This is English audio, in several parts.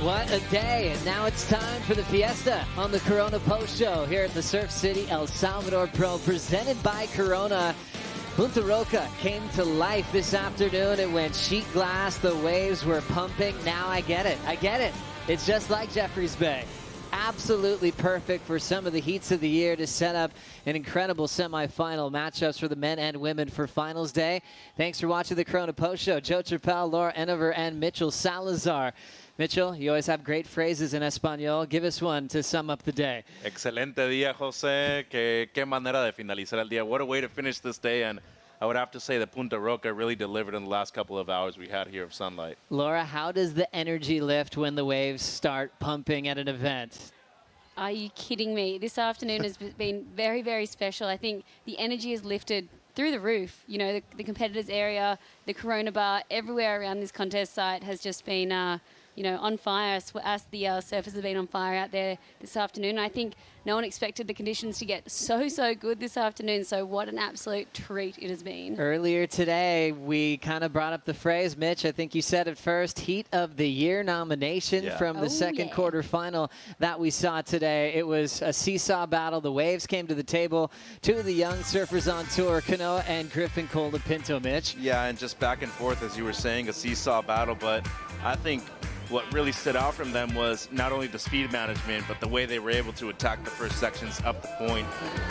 What a day, and now it's time for the fiesta on the Corona Post Show here at the Surf City El Salvador Pro, presented by Corona. Punta Roca came to life this afternoon. It went sheet glass, the waves were pumping. Now I get it. It's just like Jeffreys Bay. Absolutely perfect for some of the heats of the year to set up an incredible semifinal matchups for the men and women for finals day. Thanks for watching the Corona Post Show. Joe Trepel, Laura Enover, and Mitchell Salazar. Mitchell, you always have great phrases in Espanol. Give us one to sum up the day. Excelente día, José. Qué manera de finalizar el día. What a way to finish this day. And I would have to say that Punta Roca really delivered in the last couple of hours we had here of sunlight. Laura, how does the energy lift when the waves start pumping at an event? Are you kidding me? This afternoon has been very, very special. I think the energy is lifted through the roof. You know, the competitors area, the Corona bar, everywhere around this contest site has just been, on fire, as the surfers have been on fire out there this afternoon. I think no one expected the conditions to get so good this afternoon, so what an absolute treat it has been. Earlier today, we kind of brought up the phrase, Mitch, I think you said it first, Heat of the Year nomination from the second quarterfinal that we saw today. It was a seesaw battle. The waves came to the table. Two of the young surfers on tour, Kanoa and Griffin Pinto Mitch. Yeah, and just back and forth, as you were saying, a seesaw battle, but I think what really stood out from them was not only the speed management, but the way they were able to attack the first sections up the point.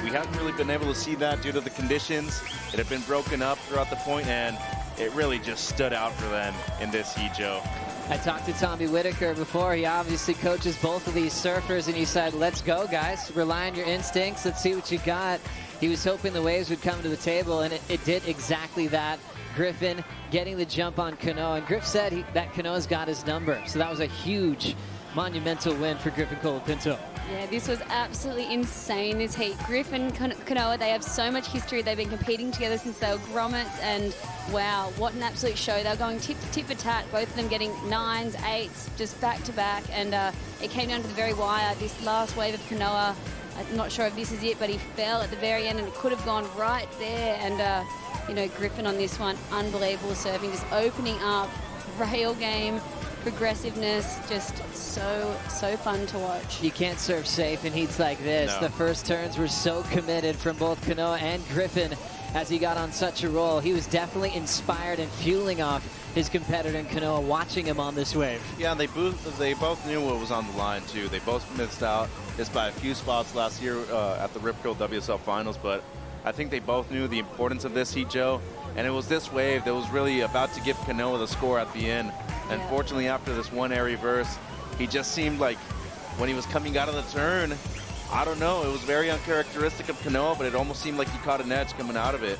We haven't really been able to see that due to the conditions. It had been broken up throughout the point, and it really just stood out for them in this heat, Joe. I talked to Tommy Whitaker before. He obviously coaches both of these surfers, and he said, let's go, guys. Rely on your instincts. Let's see what you got. He was hoping the waves would come to the table, and it did exactly that. Griffin getting the jump on Kanoa, and Griff said that Kanoa's got his number. So that was a huge, monumental win for Griffin Pinto. Yeah, this was absolutely insane, this heat. Griffin, Kanoa, they have so much history. They've been competing together since they were grommets, and wow, what an absolute show. They were going tit for tat, both of them getting 9s, 8s, just back to back, and it came down to the very wire. This last wave of Kanoa, I'm not sure if this is it, but he fell at the very end, and it could have gone right there, and Griffin on this one, unbelievable surfing, just opening up, rail game, progressiveness, just so fun to watch. You can't surf safe in heats like this. No. The first turns were so committed from both Kanoa and Griffin as he got on such a roll. He was definitely inspired and fueling off his competitor in Kanoa, watching him on this wave. Yeah, and they both knew what was on the line, too. They both missed out just by a few spots last year at the rippable WSL Finals, but I think they both knew the importance of this heat, Joe, and it was this wave that was really about to give Kanoa the score at the end. Unfortunately, after this one air reverse, he just seemed like when he was coming out of the turn, I don't know, it was very uncharacteristic of Kanoa, but it almost seemed like he caught an edge coming out of it.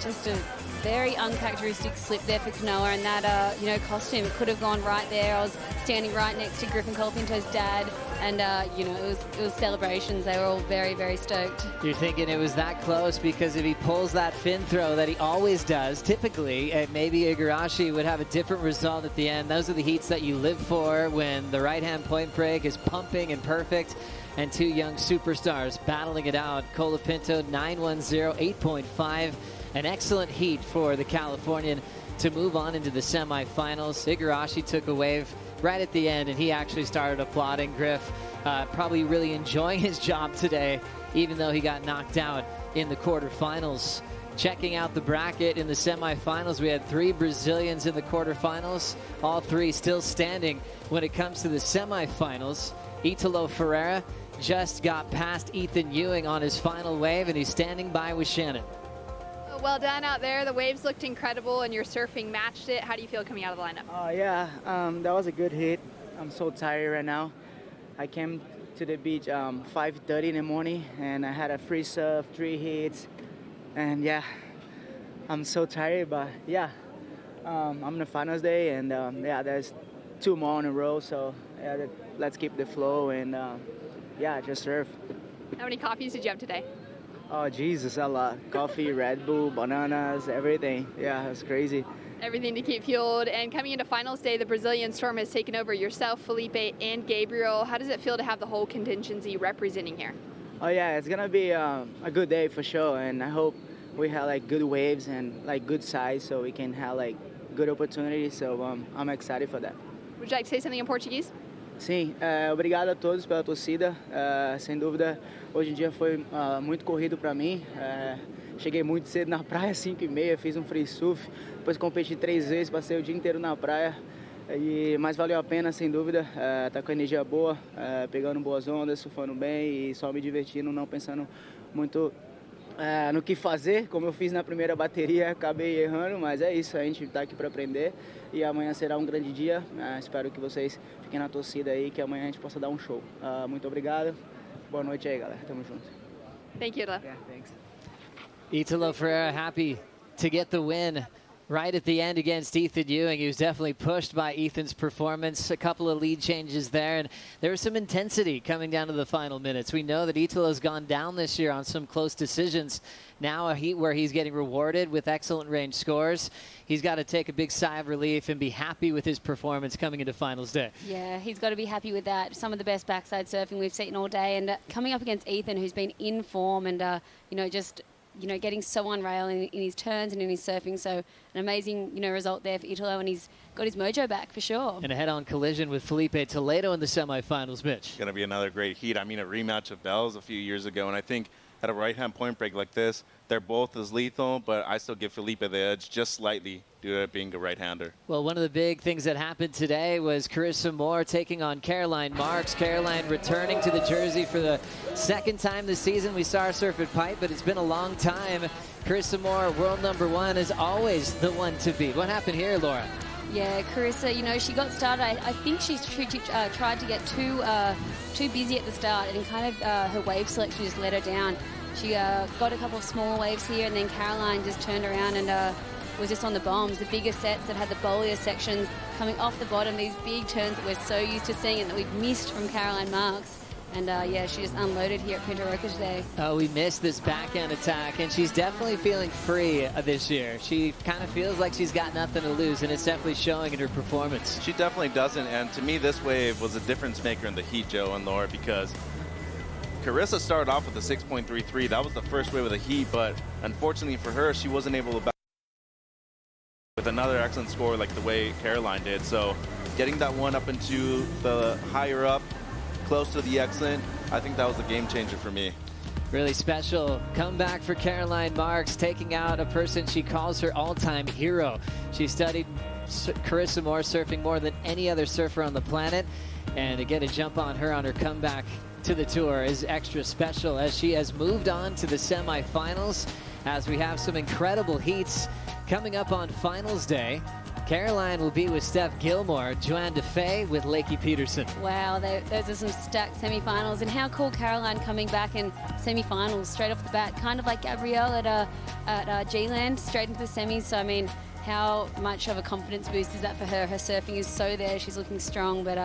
Just a very uncharacteristic slip there for Kanoa, and that, cost him. It could have gone right there. I was standing right next to Griffin Pinto's dad, and, it was celebrations. They were all very, very stoked. You're thinking it was that close because if he pulls that fin throw that he always does, typically, maybe Igarashi would have a different result at the end. Those are the heats that you live for when the right-hand point break is pumping and perfect. And two young superstars battling it out. Pinto 910, 8.5. An excellent heat for the Californian to move on into the semifinals. Igarashi took a wave right at the end, and he actually started applauding Griff. Probably really enjoying his job today, even though he got knocked out in the quarterfinals. Checking out the bracket in the semifinals, we had 3 Brazilians in the quarterfinals. All 3 still standing when it comes to the semifinals. Italo Ferreira just got past Ethan Ewing on his final wave, and he's standing by with Shannon. Well done out there. The waves looked incredible, and your surfing matched it. How do you feel coming out of the lineup? That was a good hit. I'm so tired right now. I came to the beach 5:30 in the morning, and I had a free surf, 3 hits, and I'm so tired. But I'm in the finals day, and there's 2 more in a row. So let's keep the flow and just surf. How many coffees did you have today? Oh, Jesus, a lot. Coffee, Red Bull, bananas, everything. Yeah, it's crazy. Everything to keep fueled. And coming into finals day, the Brazilian storm has taken over yourself, Felipe, and Gabriel. How does it feel to have the whole contingency representing here? Oh, yeah, it's going to be a good day for sure. And I hope we have, good waves and, good size so we can have, good opportunities. So I'm excited for that. Would you like to say something in Portuguese? Sim, obrigado a todos pela torcida. Sem dúvida, hoje em dia foi muito corrido para mim. Cheguei muito cedo na praia, 5h30, fiz um free surf, depois competi 3 vezes, passei o dia inteiro na praia. Mas valeu a pena, sem dúvida. Tá com energia boa, pegando boas ondas, surfando bem e só me divertindo, não pensando muito no que fazer. Como eu fiz na primeira bateria, acabei errando, mas é isso, a gente tá aqui para aprender e amanhã será um grande dia. Espero que vocês fiquem na torcida aí, que amanhã a gente possa dar um show. Muito obrigado, boa noite aí, galera, tamo junto. Thank you, Ítalo. Yeah, thanks. Ítalo Ferreira happy to get the win right at the end against Ethan Ewing. He was definitely pushed by Ethan's performance. A couple of lead changes there, and there was some intensity coming down to the final minutes. We know that Italo's gone down this year on some close decisions. Now a heat where he's getting rewarded with excellent range scores. He's got to take a big sigh of relief and be happy with his performance coming into finals day. Yeah, he's got to be happy with that. Some of the best backside surfing we've seen all day, and coming up against Ethan, who's been in form and, getting so unreal in his turns and in his surfing. So an amazing, result there for Italo, and he's got his mojo back for sure. And a head-on collision with Felipe Toledo in the semifinals, Mitch. Going to be another great heat. I mean, a rematch of Bell's a few years ago, and I think at a right-hand point break like this, they're both as lethal, but I still give Felipe the edge just slightly due to it being a right-hander. Well, one of the big things that happened today was Charissa Moore taking on Caroline Marks. Caroline returning to the jersey for the second time this season. We saw her surf at Pipe, but it's been a long time. Charissa Moore, world #1, is always the one to beat. What happened here, Laura? Yeah, Charissa, she got started. I think she tried to get too busy at the start, and kind of her wave selection just let her down. She got a couple of small waves here, and then Caroline just turned around and was just on the bombs. The bigger sets that had the bollier sections coming off the bottom, these big turns that we're so used to seeing and that we've missed from Caroline Marks. And she just unloaded here at Punta Roca today. Oh, we missed this backhand attack, and she's definitely feeling free this year. She kind of feels like she's got nothing to lose, and it's definitely showing in her performance. She definitely doesn't, and to me, this wave was a difference maker in the heat, Joe and Laura, because Charissa started off with a 6.33. That was the first wave of the heat, but unfortunately for her, she wasn't able to back with another excellent score like the way Caroline did. So getting that one up into the higher up, close to the excellent, I think that was the game changer for me. Really special comeback for Caroline Marks, taking out a person she calls her all-time hero. She studied Charissa Moore surfing more than any other surfer on the planet, and to get a jump on her comeback to the tour is extra special as she has moved on to the semifinals, as we have some incredible heats coming up on finals day. Caroline will be with Steph Gilmore, Joanne DeFay with Lakey Peterson. Wow, those are some stacked semifinals, and how cool Caroline coming back in semifinals straight off the bat, kind of like Gabrielle at G-Land, straight into the semis. So I mean, how much of a confidence boost is that for her? Her surfing is so there, she's looking strong, but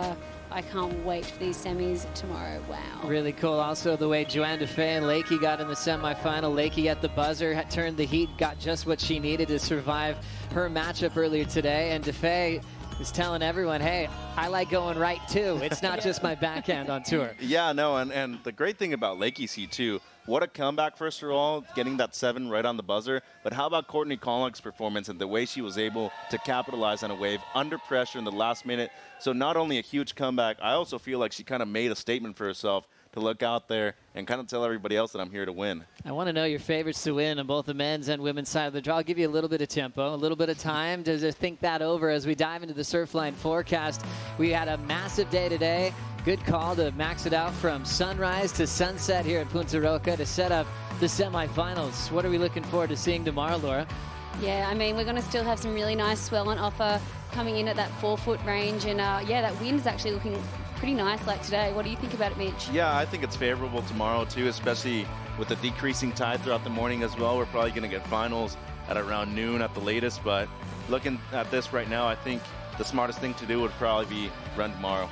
I can't wait for these semis tomorrow. Wow. Really cool. Also, the way Joanne DeFay and Lakey got in the semifinal. Lakey at the buzzer, had turned the heat, got just what she needed to survive her matchup earlier today. And DeFay is telling everyone, hey, I like going right too. It's not just my backhand on tour. Yeah, no, and the great thing about Lakey's heat too, what a comeback, first of all, getting that 7 right on the buzzer. But how about Courtney Collink's performance and the way she was able to capitalize on a wave under pressure in the last minute? So not only a huge comeback, I also feel like she kind of made a statement for herself to look out there and kind of tell everybody else that I'm here to win. I want to know your favorites to win on both the men's and women's side of the draw. I'll give you a little bit of tempo, a little bit of time to think that over as we dive into the Surfline Forecast. We had a massive day today. Good call to max it out from sunrise to sunset here at Punta Roca to set up the semifinals. What are we looking forward to seeing tomorrow, Laura? Yeah, I mean, we're going to still have some really nice swell on offer coming in at that 4-foot range. And that wind's actually looking pretty nice like today. What do you think about it, Mitch? Yeah, I think it's favorable tomorrow too, especially with the decreasing tide throughout the morning as well. We're probably going to get finals at around noon at the latest, but looking at this right now, I think the smartest thing to do would probably be run tomorrow.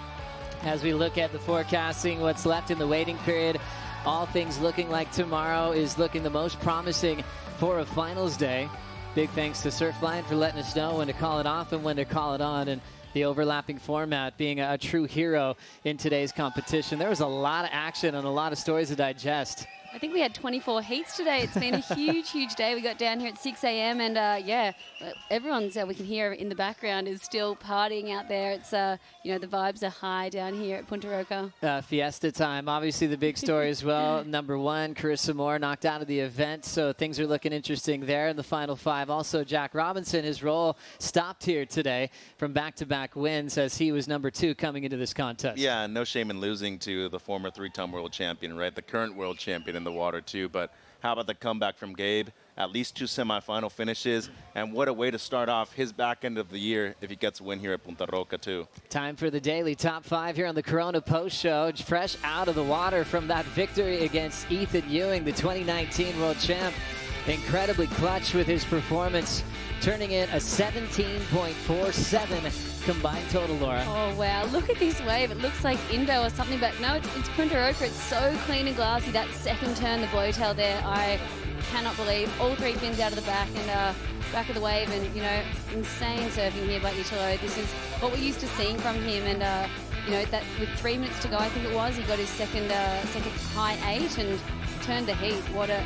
As we look at the forecasting, what's left in the waiting period, all things looking like tomorrow is looking the most promising for a finals day. Big thanks to Surfline for letting us know when to call it off and when to call it on, and the overlapping format being a true hero in today's competition. There was a lot of action and a lot of stories to digest. I think we had 24 heats today. It's been a huge, huge day. We got down here at 6 a.m. and yeah, everyone's, we can hear in the background, is still partying out there. It's, you know, the vibes are high down here at Punta Roca. Fiesta time. Obviously the big story as well. Number one, Charissa Moore knocked out of the event, so things are looking interesting there in the final 5. Also, Jack Robinson, his role stopped here today from back-to-back wins as he was number 2 coming into this contest. Yeah, no shame in losing to the former 3-time world champion, right? The current world champion in the water too, but how about the comeback from Gabe? At least 2 semifinal finishes, and what a way to start off his back end of the year if he gets a win here at Punta Roca too. Time for the daily top 5 here on the Corona Post Show. Fresh out of the water from that victory against Ethan Ewing, the 2019 world champ. Incredibly clutch with his performance, turning in a 17.47 combined total, Laura. Oh, wow. Look at this wave. It looks like Indo or something, but no, it's Punta Roca. It's so clean and glassy. That second turn, the blowtail there, I cannot believe. All 3 fins out of the back and back of the wave, and, you know, insane surfing here by Italo. This is what we're used to seeing from him, and, you know, that with 3 minutes to go, I think it was, he got his second high 8 and turned the heat. What a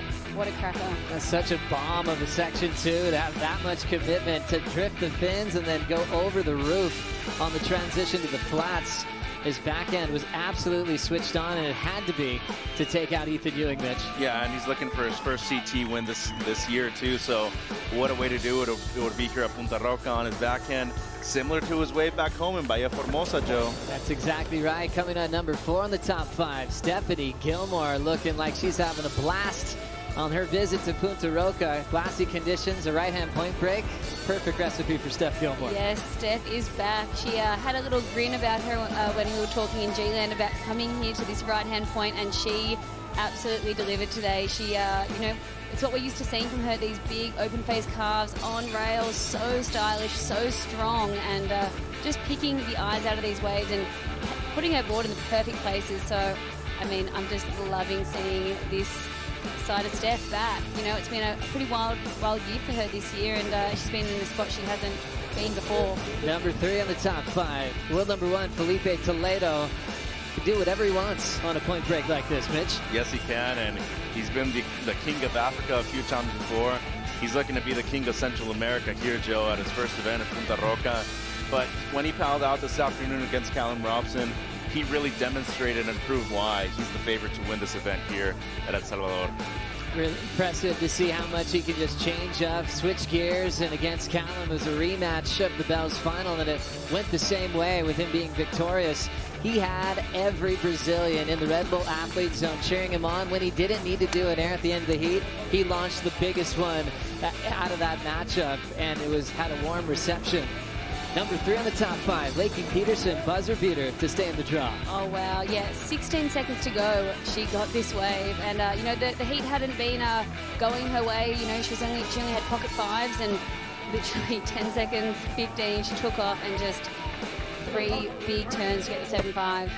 cracker. That's such a bomb of a section, too, to have that much commitment to drift the fins and then go over the roof on the transition to the flats. His back end was absolutely switched on, and it had to be to take out Ethan Ewing, Mitch. Yeah, and he's looking for his first CT win this year, too, so what a way to do it. It would be here at Punta Roca on his back end, similar to his wave back home in Bahia Formosa, Joe. That's exactly right. Coming on number 4 on the top 5, Stephanie Gilmore, looking like she's having a blast on her visit to Punta Roca. Glassy conditions, a right-hand point break. Perfect recipe for Steph Gilmore. Yes, Steph is back. She had a little grin about her when we were talking in G-Land about coming here to this right-hand point, and she absolutely delivered today. She, you know, it's what we're used to seeing from her, these big open-face calves on rails, so stylish, so strong, and just picking the eyes out of these waves and putting her board in the perfect places. So, I mean, I'm just loving seeing this side of Steph back. You know, it's been a pretty wild year for her this year, and she's been in a spot she hasn't been before. Number 3 on the top 5, world number 1, Felipe Toledo. Can do whatever he wants on a point break like this, Mitch. Yes, he can, and he's been the king of Africa a few times before. He's looking to be the king of Central America here, Joe, at his first event at Punta Roca. But when he paddled out this afternoon against Callum Robson, he really demonstrated and proved why he's the favorite to win this event here at El Salvador. Really impressive to see how much he can just change up, switch gears, and against Callum was a rematch of the Bells final, and it went the same way with him being victorious. He had every Brazilian in the Red Bull athlete zone cheering him on. When he didn't need to do an air at the end of the heat, he launched the biggest one out of that matchup, and it had a warm reception. Number 3 on the top 5, Lakey Peterson, buzzer beater to stay in the draw. Oh, wow. Yeah, 16 seconds to go. She got this wave. And, you know, the heat hadn't been going her way. You know, she only had pocket 5s, and literally 10 seconds, 15, she took off and just 3 big turns to get the 7.5.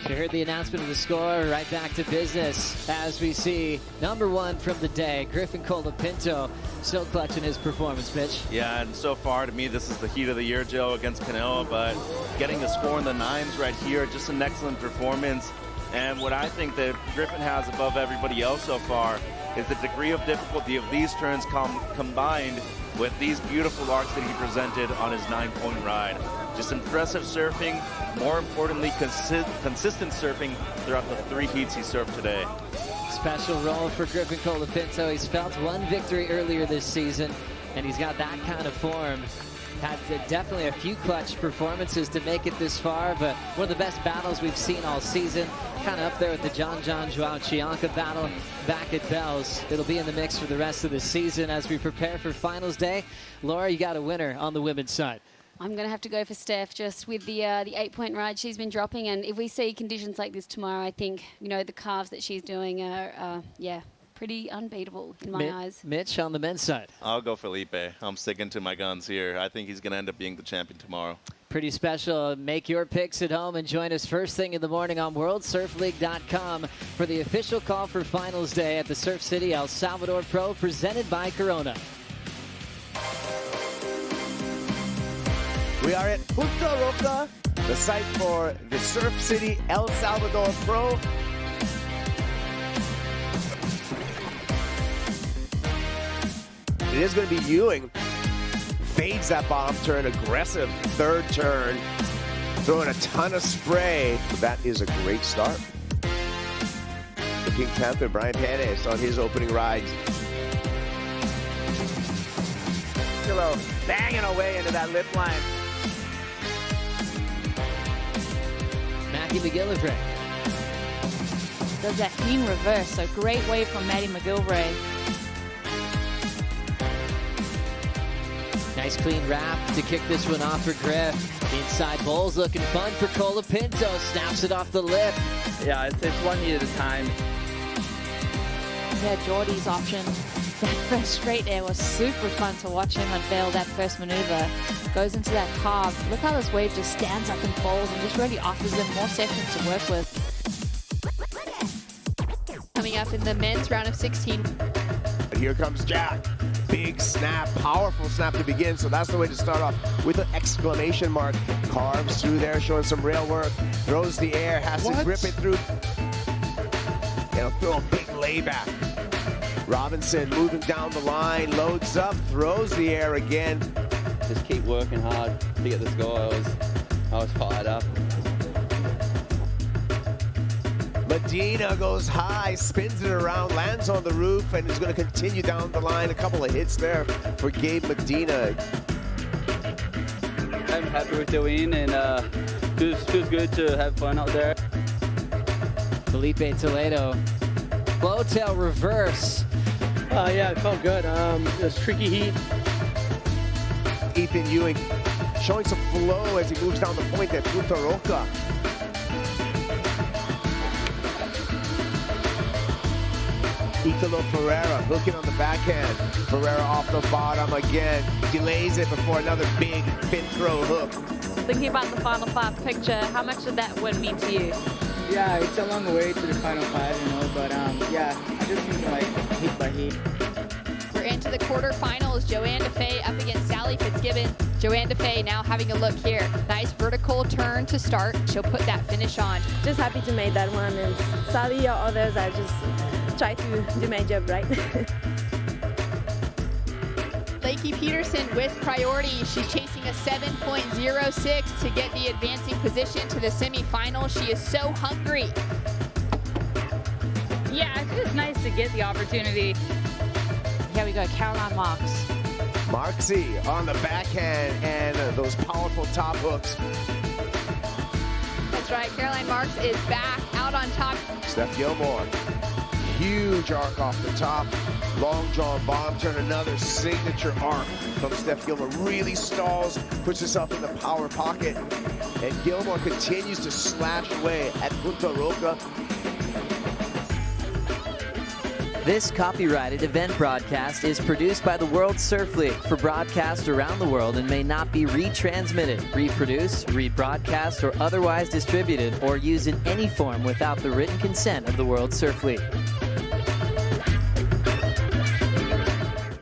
You heard the announcement of the score, right back to business as we see number 1 from the day, Griffin Colapinto, still clutching his performance, Mitch. Yeah, and so far to me this is the heat of the year, Joe, against Canoa, but getting a score in the 9s right here, just an excellent performance. And what I think that Griffin has above everybody else so far is the degree of difficulty of these turns combined with these beautiful arcs that he presented on his 9-point ride. Just impressive surfing, more importantly, consistent surfing throughout the 3 heats he surfed today. Special role for Griffin Colapinto. He's felt 1 victory earlier this season, and he's got that kind of form. Had definitely a few clutch performances to make it this far, but one of the best battles we've seen all season. Kind of up there with the Joao Chianca battle back at Bells. It'll be in the mix for the rest of the season as we prepare for finals day. Laura, you got a winner on the women's side. I'm going to have to go for Steph, just with the 8-point ride she's been dropping. And if we see conditions like this tomorrow, I think, you know, the calves that she's doing are, yeah, pretty unbeatable in my eyes. Mitch, on the men's side. I'll go Felipe. I'm sticking to my guns here. I think he's going to end up being the champion tomorrow. Pretty special. Make your picks at home and join us first thing in the morning on WorldSurfLeague.com for the official call for finals day at the Surf City El Salvador Pro, presented by Corona. We are at Punta Roca, the site for the Surf City El Salvador Pro. It is going to be Ewing. Fades that bottom turn, aggressive third turn, throwing a ton of spray. That is a great start. The Pink Panther, Brian Perez, on his opening ride. Banging away into that lip line. Matthew McGillivray. Does that clean reverse, so great wave from Maddie McGillivray. Nice clean wrap to kick this one off for Griff. Inside bowls looking fun for Colapinto. Snaps it off the lip. Yeah, it's 1 year at a time. Yeah, Geordie's option. That first straight there was super fun to watch him unveil that first maneuver. Goes into that carve. Look how this wave just stands up and falls and just really offers them more sections to work with. Coming up in the men's round of 16. And here comes Jack. Big snap, powerful snap to begin. So that's the way to start off with an exclamation mark. Carves through there, showing some rail work. Throws the air, has to grip it through. He'll throw a big layback. Robinson moving down the line, loads up, throws the air again. Just keep working hard to get the score. I was fired up. Medina goes high, spins it around, lands on the roof, and is going to continue down the line. A couple of hits there for Gabe Medina. I'm happy with the win, and feels good to have fun out there. Felipe Toledo. Blowtail reverse. Yeah, it felt good. It was tricky heat. Ethan Ewing showing some flow as he moves down the point at Punta Roca. Italo Ferreira hooking on the backhand. Ferreira off the bottom again. Delays it before another big fin throw hook. Thinking about the final five picture, how much did that win mean to you? Yeah, it's a long way to the final five, you know, but yeah, I just think like heat by heat. We're into the quarterfinals. Joanne DeFay up against Sally Fitzgibbon. Joanne DeFay now having a look here. Nice vertical turn to start. She'll put that finish on. Just happy to make that one, and Sally or others, I just try to do my job right. Lakey Peterson with priority. She's chasing a 7.06 to get the advancing position to the semifinal. She is so hungry. Yeah, it's just nice to get the opportunity. Here we go, Caroline Marks. Marksy on the backhand and those powerful top hooks. That's right, Caroline Marks is back out on top. Steph Gilmore, huge arc off the top. Long John bottom turn, another signature arc from Steph Gilmore. Really stalls, puts herself in the power pocket. And Gilmore continues to slash away at Punta Roca. This copyrighted event broadcast is produced by the World Surf League for broadcast around the world and may not be retransmitted, reproduced, rebroadcast, or otherwise distributed or used in any form without the written consent of the World Surf League.